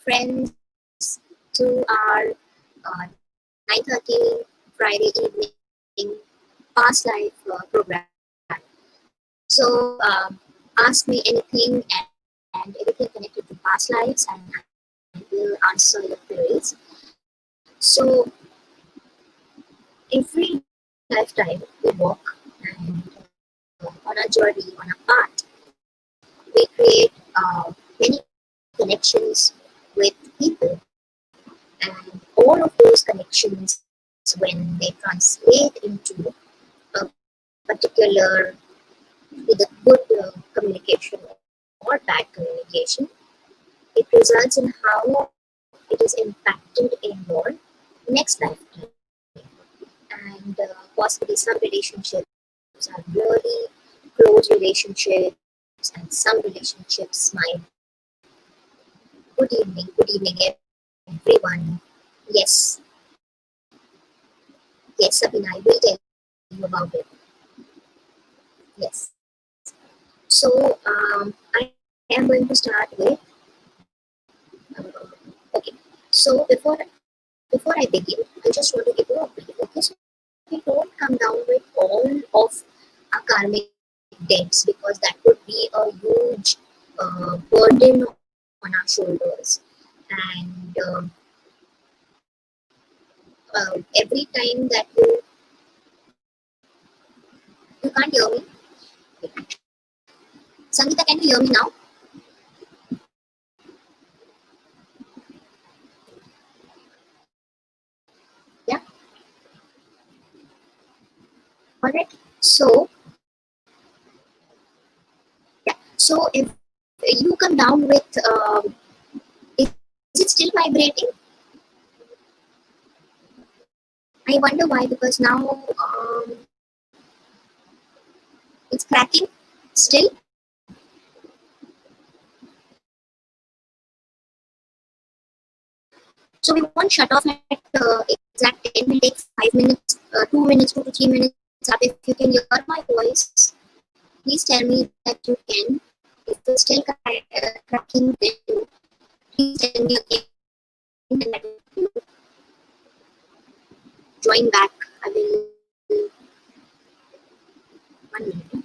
friends to our 9:30 Friday evening past life program. So ask me anything and everything connected to past lives, and I will answer your queries. So every lifetime we walk and on a journey, on a path, we create many connections with people, and all of those connections, when they translate into a particular either good communication or bad communication, it results in how it is impacted in your next lifetime. And possibly some relationships are really close relationships, and some relationships might. Good evening, everyone. Yes, yes, Sabina, I will tell you about it. Yes. So I am going to start with. Uh, okay. So before I begin, I just want to give you a brief. Okay, so we don't come down with all of our karmic debts, because that would be a huge burden on our shoulders. And every time that you can't hear me, Sangeeta, can you hear me now? Yeah. All right. So yeah. So if you come down with, is it still vibrating? I wonder why, because now it's cracking still. So we won't shut off at exact 10. We'll take 5 minutes, 2 minutes, 2 to 3 minutes up. If you can hear my voice, please tell me that you can. If it's still cracking, then please tell me again, and I will join back. I will. 1 minute.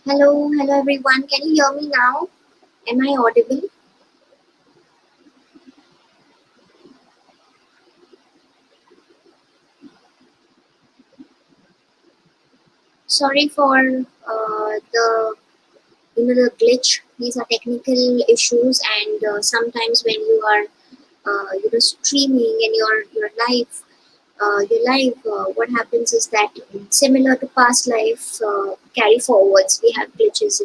Hello everyone. Can you hear me now? Am I audible? Sorry for the the glitch. These are technical issues, and sometimes when you are streaming and your life, what happens is that similar to past life carry forwards. We have glitches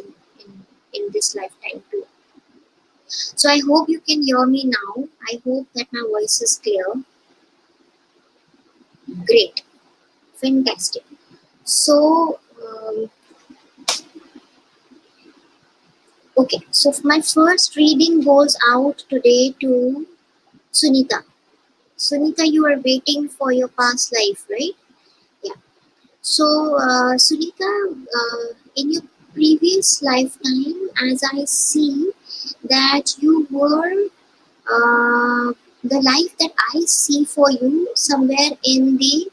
in this lifetime too. So I hope you can hear me now. I hope that my voice is clear. Great, fantastic. So okay, so my first reading goes out today to Sunita. Sunita, you are waiting for your past life, right? Yeah. So, Sunita, in your previous lifetime, as I see that you were the life that I see for you somewhere in the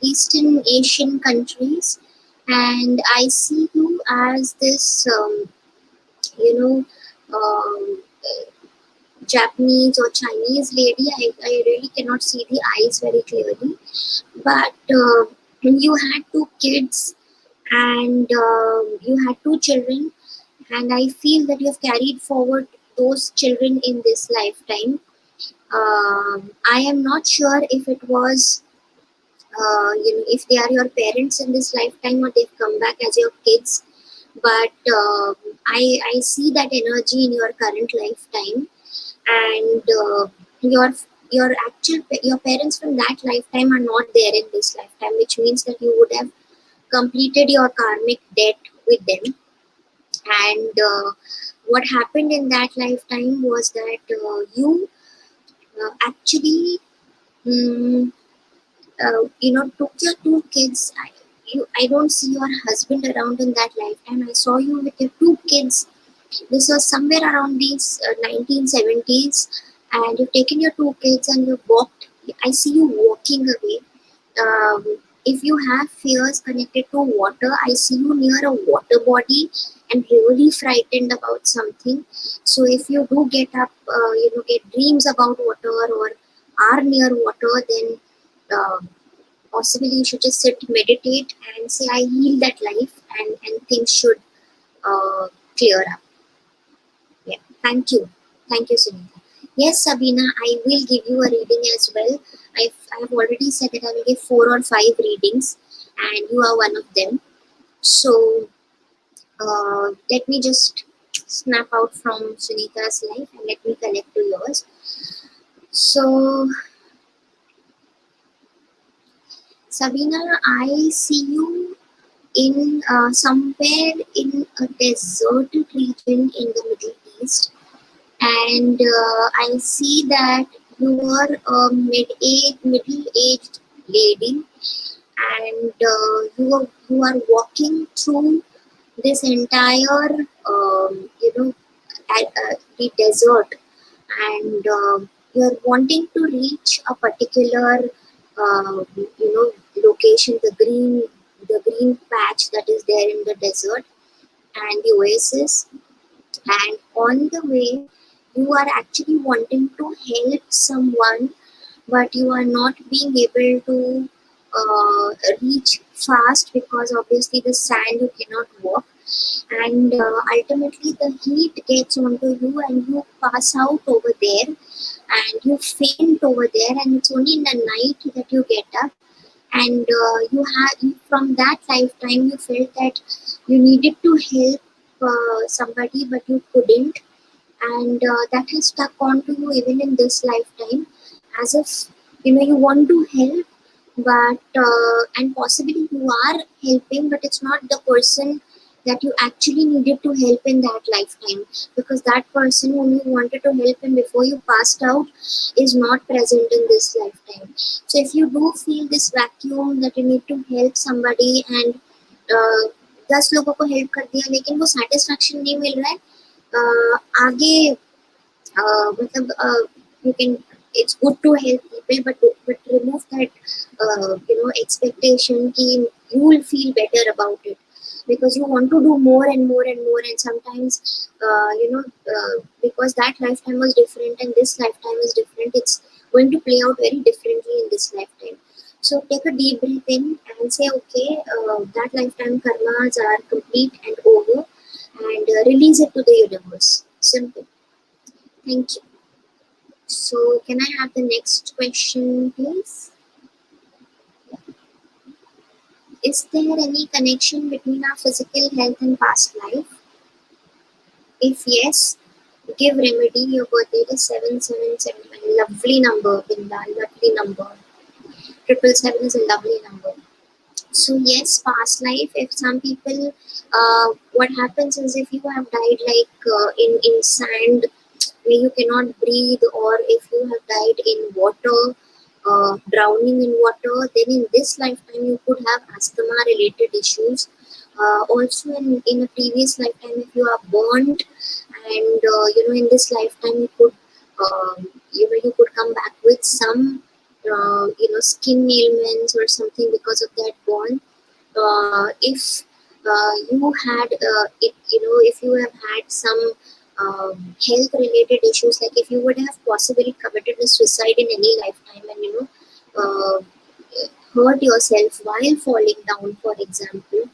Eastern Asian countries, and I see you as this, you know, um, Japanese or Chinese lady. I really cannot see the eyes very clearly, but you had two kids and you had two children, and I feel that you have carried forward those children in this lifetime. I am not sure if it was if they are your parents in this lifetime or they've come back as your kids, but I see that energy in your current lifetime, and your parents from that lifetime are not there in this lifetime, which means that you would have completed your karmic debt with them. And what happened in that lifetime was that you actually mm, took your two kids. I don't see your husband around in that lifetime. I saw you with your two kids. This was somewhere around these 1970s, and you've taken your two kids and you walked. I see you walking away. If you have fears connected to water, I see you near a water body and really frightened about something. So if you do get up, get dreams about water or are near water, then uh, possibly you should just sit, meditate, and say, I heal that life, and things should clear up. Yeah, thank you. Thank you, Sunita. Yes, Sabina, I will give you a reading as well. I've already said that I will give 4 or 5 readings, and you are one of them. So, let me just snap out from Sunita's life and let me connect to yours. So, Sabina, I see you in somewhere in a deserted region in the Middle East, and I see that you are a middle-aged lady, and you are walking through this entire the desert, and you're wanting to reach a particular location, the green patch that is there in the desert and the oasis, and on the way you are actually wanting to help someone, but you are not being able to reach fast because obviously the sand you cannot walk, and ultimately the heat gets onto you and you pass out over there and you faint over there, and it's only in the night that you get up, and from that lifetime you felt that you needed to help somebody but you couldn't, and that has stuck onto you even in this lifetime, as if you want to help, but and possibly you are helping, but it's not the person that you actually needed to help in that lifetime, because that person whom you wanted to help and before you passed out is not present in this lifetime. So if you do feel this vacuum that you need to help somebody and uh, 10 लोगों को help कर दिया लेकिन वो satisfaction नहीं मिल रहा है आगे you can, it's good to help people, but remove that expectation ki you will feel better about it, because you want to do more and more and more, and sometimes because that lifetime was different and this lifetime is different, it's going to play out very differently in this lifetime. So take a deep breath in and say, okay, that lifetime karmas are complete and over, and release it to the universe. Simple. Thank you. So can I have the next question, please? Is there any connection between our physical health and past life? If yes, give remedy. Your birth date is 7771. Lovely number, Binda. Lovely number. 777 is a lovely number. So yes, past life. If some people, what happens is if you have died like in sand where you cannot breathe, or if you have died in water, drowning in water, then in this lifetime you could have asthma related issues. Also, in a previous lifetime, if you are burnt, and in this lifetime you could, you could come back with some, skin ailments or something because of that burn. If you had if you have had some health related issues, like if you would have possibly committed a suicide in any lifetime, and hurt yourself while falling down, for example,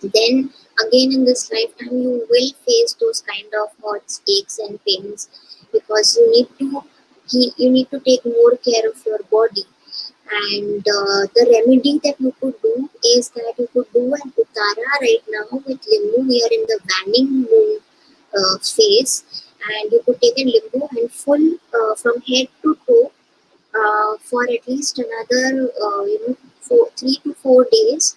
then again in this lifetime you will face those kind of hurts, aches and pains, because you need to take more care of your body. And the remedy that you could do is that you could do an Uttara right now with Limbu. We are in the waning moon phase, and you could take a Limbu and full from head to toe for at least another 3 to 4 days.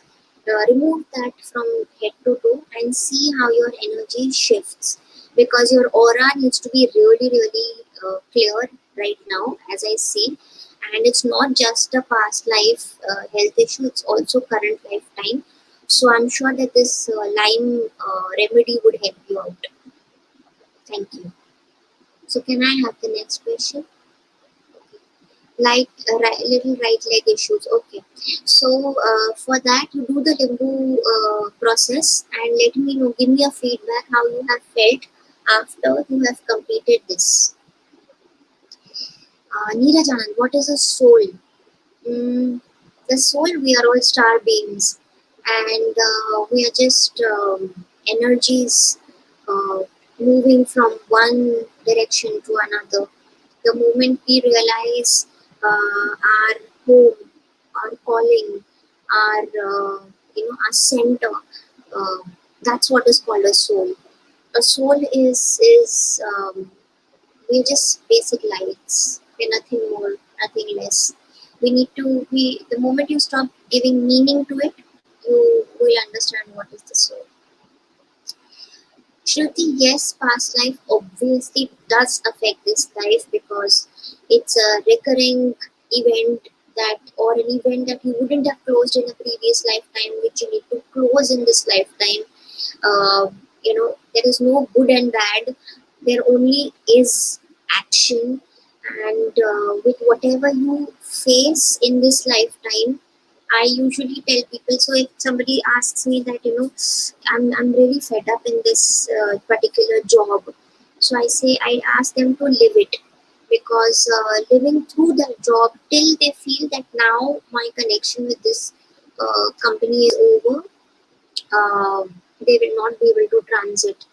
Remove that from head to toe and see how your energy shifts, because your aura needs to be really really clear right now, as I see. And it's not just a past life health issue, it's also current lifetime. So I'm sure that this lime remedy would help you out. Thank you. So can I have the next question? Like little right leg issues. Okay, so for that you do the limbu process and let me know, give me a feedback how you have felt after you have completed this. Neeraj Anand, what is a soul? Mm, the soul, we are all star beings, and we are just energies uh, moving from one direction to another. The moment we realize our home, our calling, our center, uh, that's what is called a soul. A soul is we're just basic lights. We're nothing more, nothing less. We need to be, the moment you stop giving meaning to it, you will understand what is the soul. Shruti, yes, past life obviously does affect this life, because it's a recurring event, that or an event that you wouldn't have closed in a previous lifetime, which you need to close in this lifetime. There is no good and bad, there only is action. And with whatever you face in this lifetime, I usually tell people, so if somebody asks me that, I'm really fed up in this particular job, so I ask them to live it, because living through that job till they feel that now my connection with this company is over, they will not be able to transit.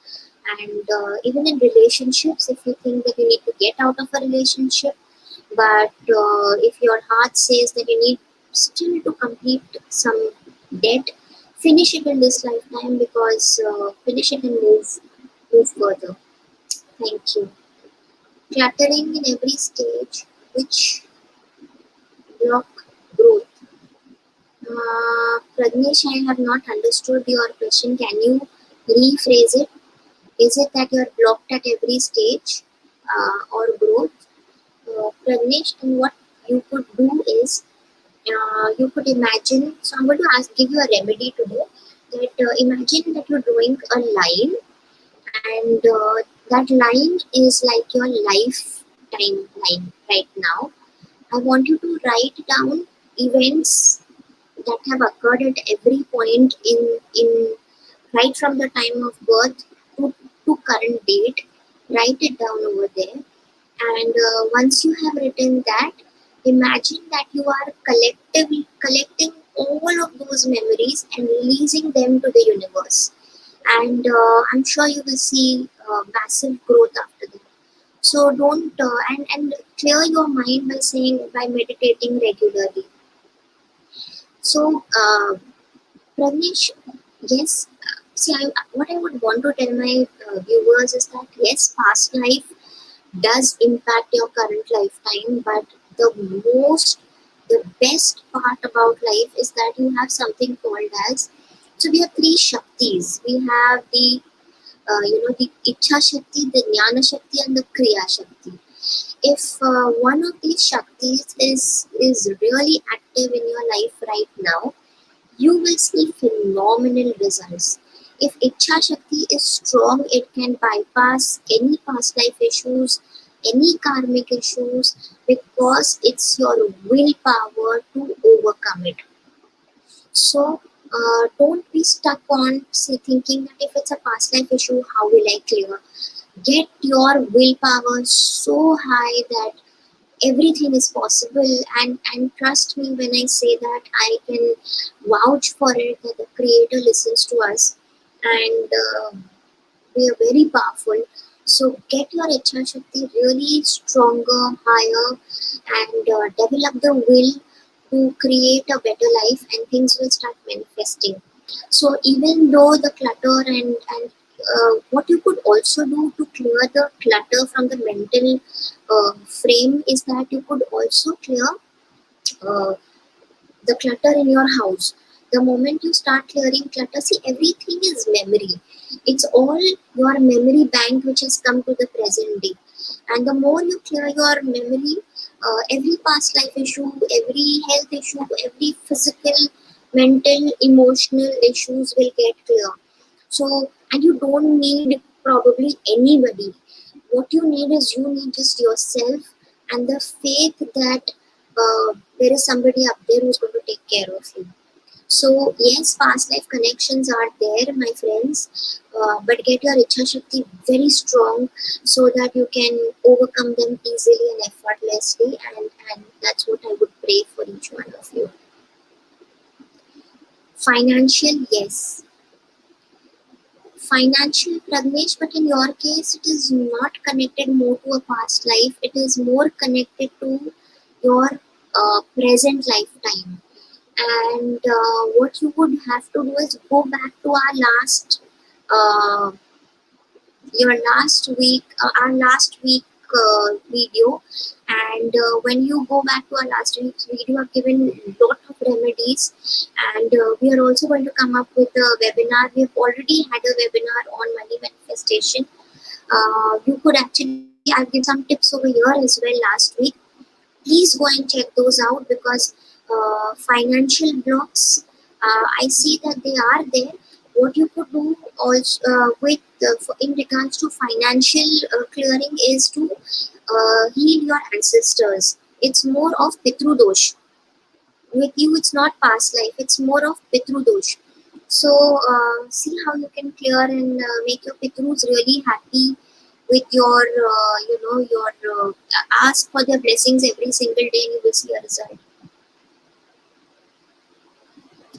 And even in relationships, if you think that you need to get out of a relationship, but if your heart says that you need still to complete some debt, finish it in this lifetime, because finish it and move further. Thank you. Cluttering in every stage, which block growth. Pragnesh, I have not understood your question. Can you rephrase it? Is it that you're blocked at every stage or growth? Pragnesh, and what you could do is, you could imagine. So I'm going to give you a remedy today. That imagine that you're drawing a line, and that line is like your lifetime line right now. I want you to write down events that have occurred at every point in right from the time of birth to current date. Write it down over there, and once you have written that, Imagine that you are collectively collecting all of those memories and releasing them to the universe. And I'm sure you will see massive growth after that. So don't and clear your mind by saying by meditating regularly. So Pragnesh, yes. See, what I would want to tell my viewers is that yes, past life does impact your current lifetime, but the best part about life is that you have something called as, so we have three shaktis. We have the the ichha shakti, the jnana shakti, and the kriya shakti. If one of these shaktis is really active in your life right now, you will see phenomenal results. If Ichha Shakti is strong, it can bypass any past life issues, any karmic issues, because it's your willpower to overcome it. So don't be stuck on say thinking that if it's a past life issue, how will I clear? Get your willpower so high that everything is possible, and trust me when I say that I can vouch for it that the creator listens to us, and we are very powerful. So get your HR Shakti really stronger, higher, and develop the will to create a better life, and things will start manifesting. So even though the clutter and what you could also do to clear the clutter from the mental frame is that you could also clear uh, the clutter in your house. The moment you start clearing clutter, see, everything is memory. It's all your memory bank which has come to the present day. And the more you clear your memory, every past life issue, every health issue, every physical, mental, emotional issues will get clear. So, and you don't need probably anybody. What you need is you need just yourself and the faith that there is somebody up there who's going to take care of you. So, yes, past life connections are there, my friends, but get your Ichha Shakti very strong so that you can overcome them easily and effortlessly, and that's what I would pray for each one of you. Financial, yes, financial Pragnesh, but in your case, it is not connected more to a past life. It is more connected to your present lifetime. And what you would have to do is go back to uh, our last week video, and when you go back to our last week's video, I've given a lot of remedies, and we are also going to come up with a webinar. We have already had a webinar on money manifestation. You could actually, I've given some tips over here as well last week. Please go and check those out, because financial blocks, I see that they are there. What you could do also with in regards to financial clearing is to heal your ancestors. It's more of pitru dosh. With you, it's not past life. It's more of pitru dosh. So see how you can clear and make your pitrus really happy with your your ask for their blessings every single day, and you will see a result.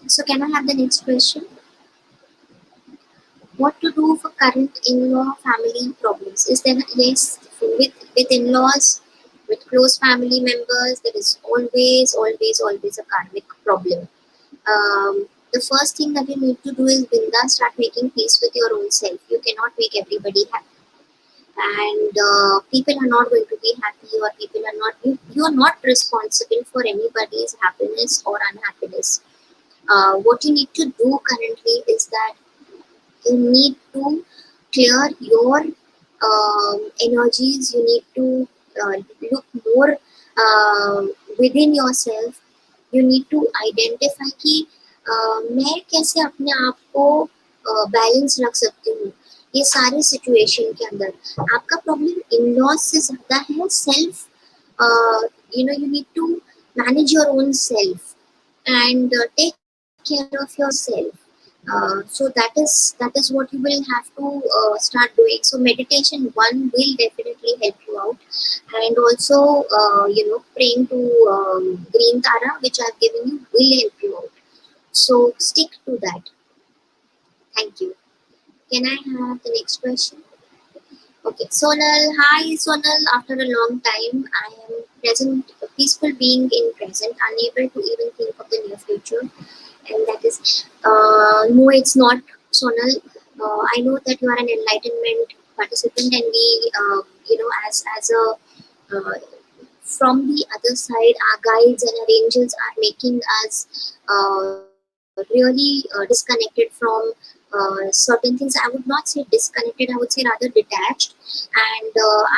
So can I have the next question? What to do for current in-law family problems? Is there, yes, with in-laws, with close family members, there is always a karmic problem. The first thing that you need to do is Binda, start making peace with your own self. You cannot make everybody happy, and people are not going to be happy, or people are not, you are not responsible for anybody's happiness or unhappiness. What you need to do currently is that you need to clear your energies. You need to look more within yourself. You need to identify कि मैं कैसे अपने आप को balance रख सकती हूँ ये सारे सिचुएशन के अंदर. आपका प्रॉब्लम इन लॉज से ज़्यादा है self. You need to manage your own self and take care of yourself. So that is what you will have to start doing. So meditation one will definitely help you out, and also praying to green tara which I've given you will help you out. So stick to that. Thank you. Can I have the next question? Okay, Sonal. Hi, Sonal. After a long time, I am present, a peaceful being in present, unable to even think of the near future. And that is, no, it's not, Sonal. I know that you are an enlightenment participant, and we, as a from the other side, our guides and our angels are making us really disconnected from certain things. I would not say disconnected, I would say rather detached. And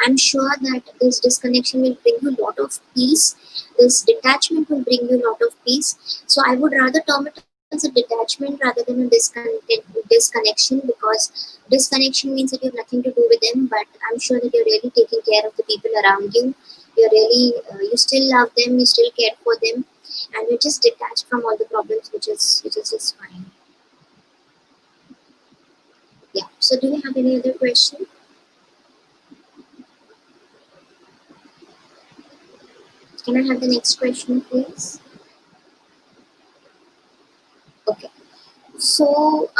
I'm sure that this disconnection will bring you a lot of peace. This detachment will bring you a lot of peace. So I would rather term it as a detachment rather than a disconnection, because disconnection means that you have nothing to do with them, but I'm sure that you're really taking care of the people around you. You're really you still love them, you still care for them, and you're just detached from all the problems, which is just fine. Yeah. So do you have any other question? Can I have the next question, please? Okay. So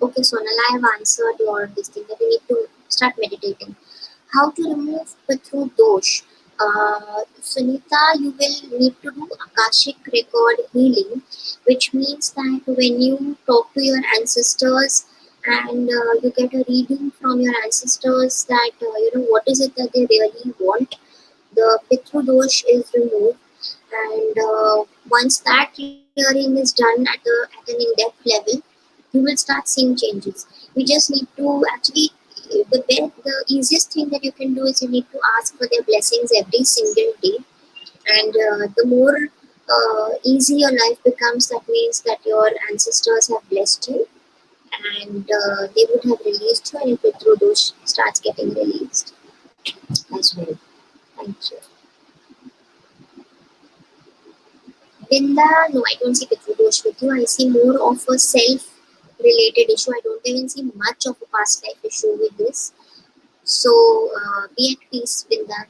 okay, Sonal, I have answered your this thing that you need to start meditating. How to remove Pitru dosh? Sunita, you will need to do Akashic record healing, which means that when you talk to your ancestors and you get a reading from your ancestors that what is it that they really want, the Pitru dosh is removed, and once that clearing is done at an in-depth level, you will start seeing changes. We just need to actually the easiest thing that you can do is you need to ask for their blessings every single day, and the more easy your life becomes, that means that your ancestors have blessed you, and they would have released you, and your Pitru dosh starts getting released as well. Thank you. Binda, no, I don't see Pitru dosh with you. I see more of a self related issue. I don't even see much of a past life issue with this. So be at peace, Binda.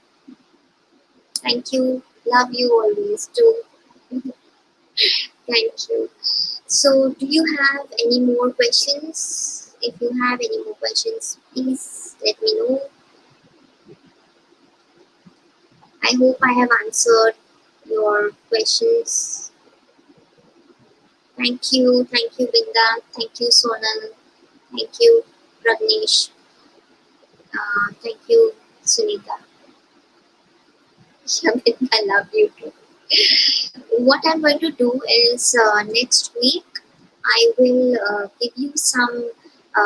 Thank you. Love you always too. Thank you. So, do you have any more questions? If you have any more questions, please let me know. I hope I have answered your questions. Thank you, Binda. Thank you, Sonal. Thank you, Ragnesh. Thank you, Sunita. Binda, I love you too. What I'm going to do is next week I will give you some.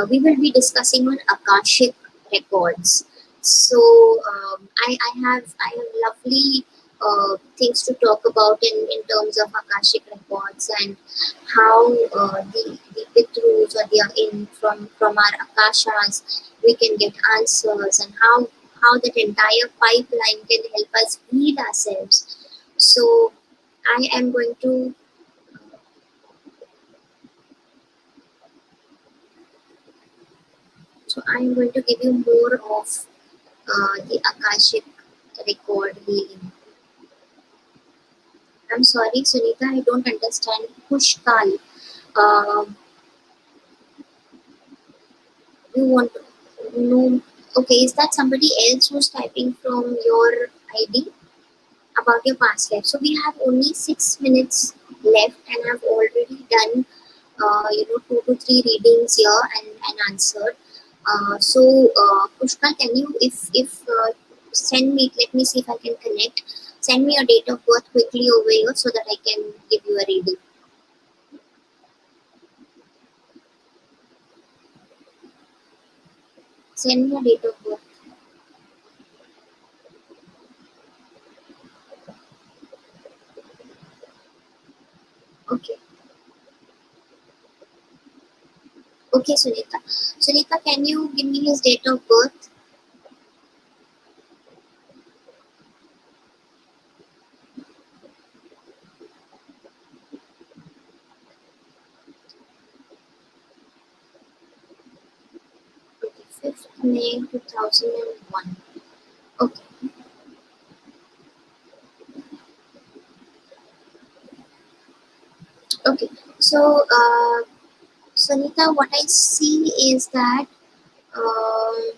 We will be discussing on Akashic records. So I have lovely things to talk about in terms of Akashic records, and how the Pitrus or the in from our Akashas we can get answers, and how that entire pipeline can help us heal ourselves. So I am going to I am going to give you more of the Akashic record healing. I'm sorry, Sunita, I don't understand. Pushkal, um, you want to know? Okay, is that somebody else who's typing from your ID about your past life? So we have only 6 minutes left, and I've already done 2 to 3 readings here and answered. Pushkal, can you, if send me, let me see if I can connect. Send me your date of birth quickly over here so that I can give you a reading. Send me your date of birth. Okay. Okay, Sunita. Sunita, can you give me his date of birth? 5th May 2001. Okay, okay. So, Sunita, what I see is that um,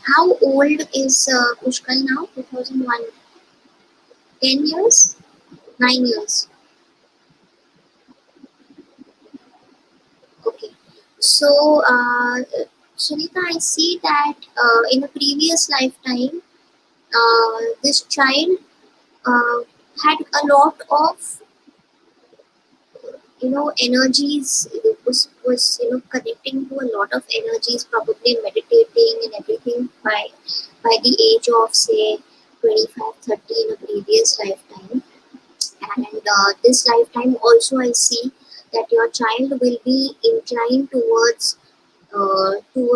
how old is Pushkal now? 2001. 10 years? 9 years. Okay. So, Sunita, I see that in a previous lifetime, this child uh, had a lot of energies. It was connecting to a lot of energies, probably meditating and everything by the age of say 25, 30 in a previous lifetime. And this lifetime also I see that your child will be inclined towards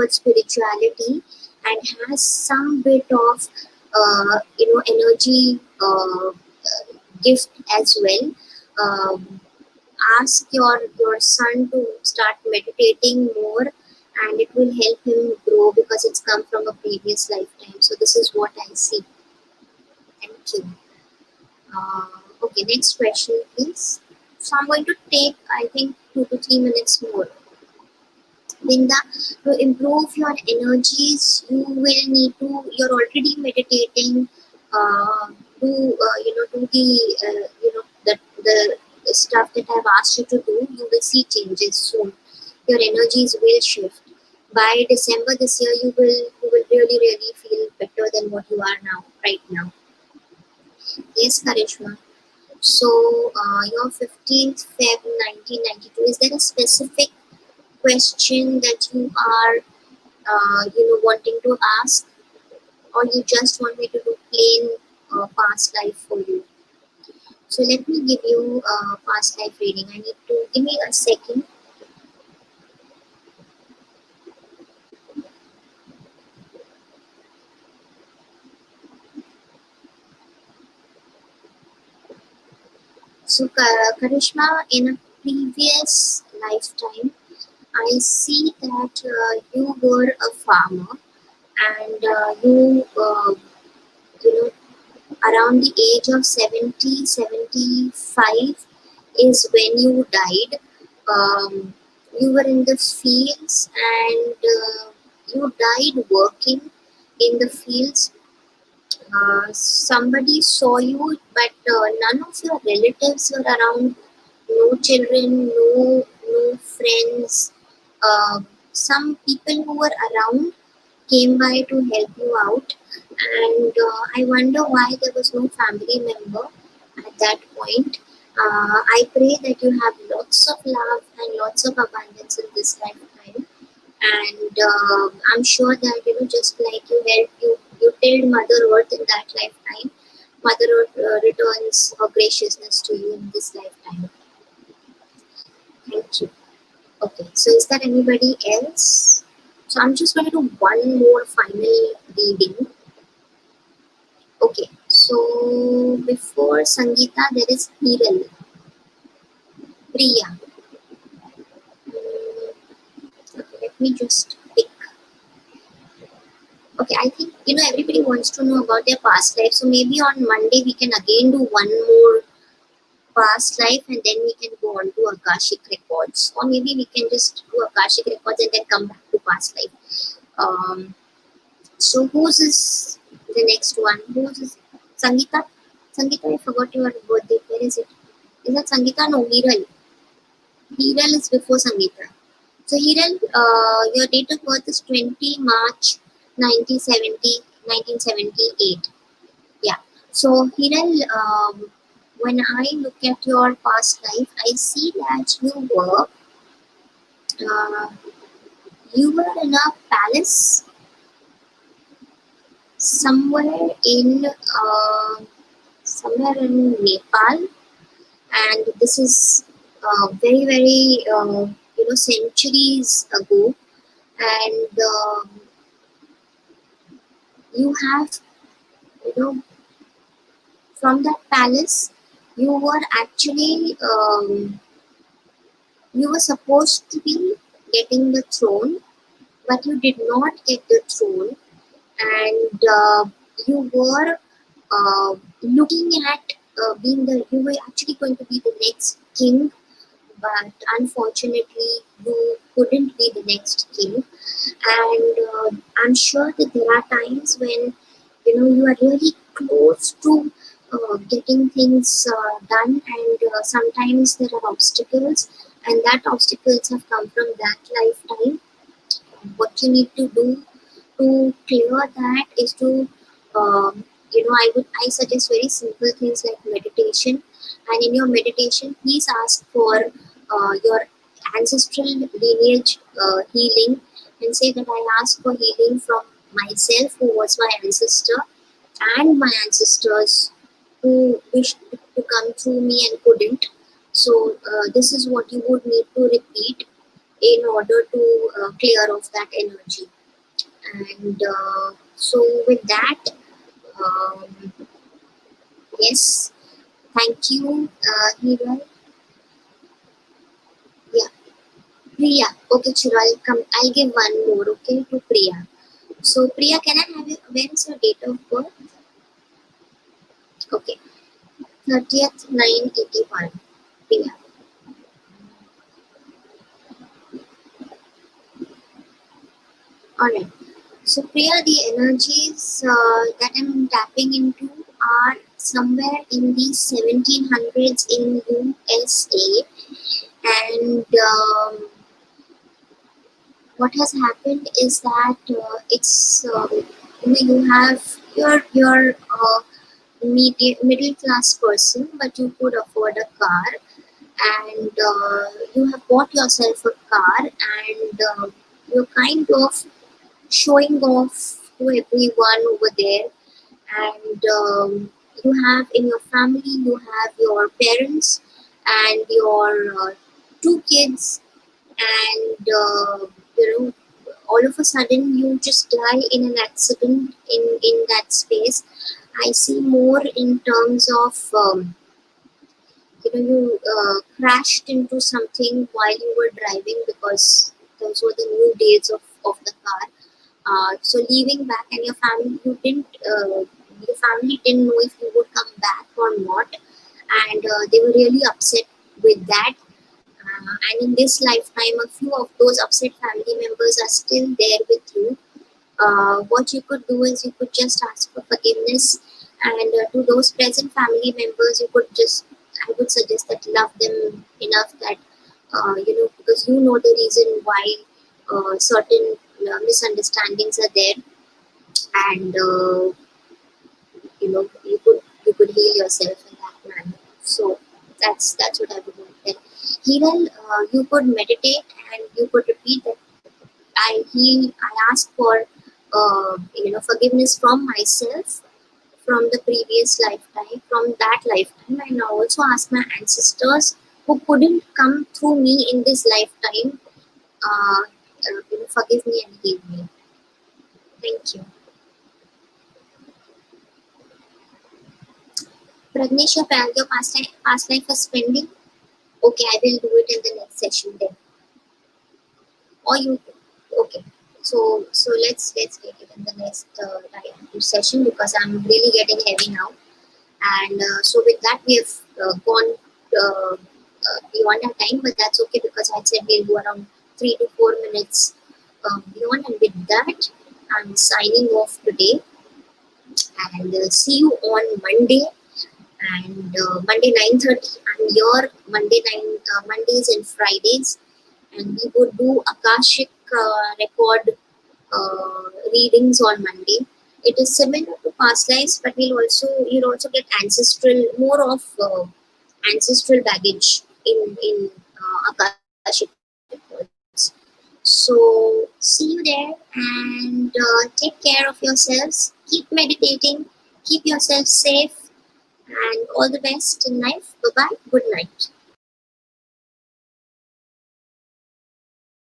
spirituality and has some bit of energy gift as well. Um, Ask your son to start meditating more, and it will help him grow because it's come from a previous lifetime. So this is what I see. Thank you. Okay, next question, please. So I'm going to take, I think, 2 to 3 minutes more. Linda, to improve your energies, you will need to. You're already meditating. Do do the the stuff that I've asked you to do. You will see changes soon. Your energies will shift. By December this year, you will really feel better than what you are now, right now. Yes, Karishma. So, your 15th Feb 1992. Is there a specific question that you are wanting to ask, or you just want me to do plain past life for you? So let me give you past life reading. I need to give me a second. So Karishma, in a previous lifetime, I see that you were a farmer, and you know around the age of 70, 75 is when you died. You were in the fields, and you died working in the fields. Somebody saw you, but none of your relatives were around. No children, no friends. Some people who were around came by to help you out, and I wonder why there was no family member at that point. I pray that you have lots of love and lots of abundance in this lifetime, and I'm sure that just like you tilled Mother Earth in that lifetime, Mother Earth returns her graciousness to you in this lifetime. Thank you. Okay, so is there anybody else? So I'm just going to do one more final reading. Okay, so before Sangeeta, there is Hiral, Priya. Okay, let me just pick. Okay, I think everybody wants to know about their past life. So maybe on Monday we can again do one more past life, and then we can go on to Akashic records, or maybe we can just do Akashic records and then come back to past life. Um, so whose is the next one? Whose is Sangeeta? Sangeeta, I forgot your birthday. Where is it? Is that Sangeeta? No, Hiral. Hiral is before Sangeeta. So Hiral, your date of birth is 20 March 1978. Yeah. So Hiral, when I look at your past life, I see that uh, you were in a palace somewhere in somewhere in Nepal, and this is very centuries ago, and you have you know from that palace you were actually You were supposed to be getting the throne, but you did not get the throne, and you were looking at being the you were actually going to be the next king, but unfortunately you couldn't be the next king. And I'm sure that there are times when you are really close to getting things done, and sometimes there are obstacles, and that obstacles have come from that lifetime. What you need to do to clear that is to I suggest very simple things like meditation. And in your meditation, please ask for your ancestral lineage healing, and say that I ask for healing from myself, who was my ancestor, and my ancestors who wished to come through me and couldn't. So this is what you would need to repeat in order to clear off that energy. And so with that, um, yes, thank you, Hiral. Yeah, Priya. Okay, Chiro, I'll give one more, okay, to Priya. So Priya, can I have where is your date of birth? Okay, 30th 981. Priya. Alright. So Priya, the energies that I'm tapping into are somewhere in the 1700s in USA, and what has happened is that it's you have your middle class person, but you could afford a car, and you have bought yourself a car, and you're kind of showing off to everyone over there. And you have in your family, you have your parents and your two kids, and all of a sudden you just die in an accident in that space. I see more in terms of you crashed into something while you were driving, because those were the new days of the car. So leaving back, and your family didn't know if you would come back or not, and they were really upset with that. And in this lifetime, a few of those upset family members are still there with you. What you could do is you could just ask for forgiveness, and to those present family members, I would suggest that love them enough that because you know the reason why certain misunderstandings are there, and you could heal yourself in that manner. So that's what I would want to tell. Hiral, you could meditate, and you could repeat that I ask for forgiveness from myself, from the previous lifetime, from that lifetime, and I also ask my ancestors who couldn't come through me in this lifetime, forgive me and heal me. Thank you. Pragnesh, your past life is pending. Okay, I will do it in the next session then. Or you, okay. So let's take it in the next session, because I'm really getting heavy now. And so with that, we have gone beyond our time, but that's okay, because I said we'll go around 3 to 4 minutes beyond. And with that, I'm signing off today, and see you on Monday. And Monday 9:30, I'm here Mondays and Fridays, and we would do Akashic record readings on Monday. It is similar to past lives, but you'll also get more of ancestral baggage in Akashic records. So see you there, and take care of yourselves. Keep meditating. Keep yourself safe, and all the best in life. Bye bye. Good night.